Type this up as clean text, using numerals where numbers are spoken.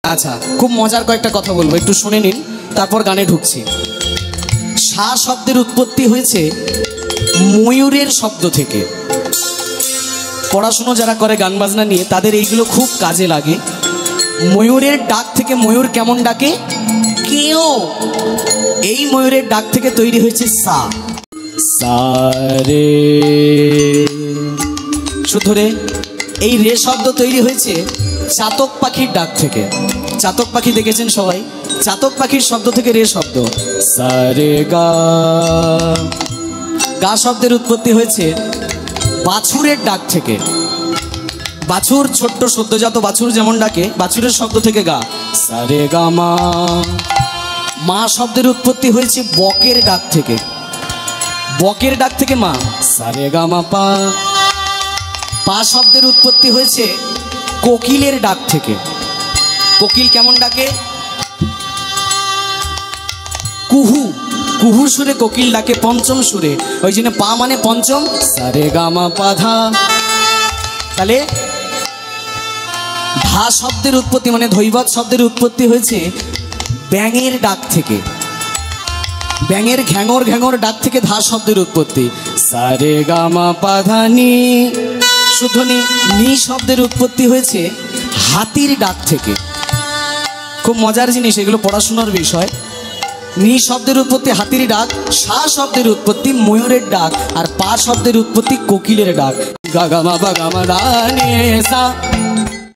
আচ্ছা, খুব মজার কয়েকটা কথা বলবো, একটু শুনে নিন, তারপর গানে ঢুকছি। সা শব্দের উৎপত্তি হয়েছে ময়ূরের শব্দ থেকে। পড়াশুনো যারা করে গান বাজনা নিয়ে তাদের এইগুলো খুব কাজে লাগে। ময়ূরের ডাক থেকে, ময়ূর কেমন ডাকে? কেও। এই ময়ূরের ডাক থেকে তৈরি হয়েছে সা। সা রে। শুধু রে। এই রে শব্দ তৈরি হয়েছে চাতক পাখির ডাক থেকে। চাতক পাখি দেখেছেন সবাই? চাতক পাখির শব্দ থেকে রে শব্দ। সা রে গা। গা শব্দের উৎপত্তি হয়েছে বাছুরের ডাক থেকে। বাছুর, ছোট্ট সদ্যজাত বাছুর যেমন ডাকে, বাছুরের শব্দ থেকে গা। সা রে গা মা। মা শব্দের উৎপত্তি হয়েছে বকের ডাক থেকে। বকের ডাক থেকে মা। সা রে গা মা পা। পা শব্দের উৎপত্তি হয়েছে কোকিলের ডাক থেকে। কোকিল কেমন ডাকে? কুহু। কুহু সুরে কোকিল ডাকে, পঞ্চম সুরে, ওই জন্য পা মানে পঞ্চম। সা রে গা মা পা ধা। তাহলে ধা শব্দের উৎপত্তি মানে ধৈবত শব্দের উৎপত্তি হয়েছে ব্যাঙের ডাক থেকে। ব্যাঙের ঘ্যাঙর ঘ্যাঙর ডাক থেকে ধা শব্দের উৎপত্তি। সা রে গা মা পা ধা নি। শুধু নি। নি শব্দের উৎপত্তি হয়েছে হাতির ডাক থেকে। খুব মজার জিনিস, এগুলো পড়াশোনার বিষয়। নি শব্দের উৎপত্তি হাতির ডাক, সা শব্দের উৎপত্তি ময়ূরের ডাক, আর পা শব্দের উৎপত্তি কোকিলের ডাক। গা গা মা বা গা মা ধা নি সা।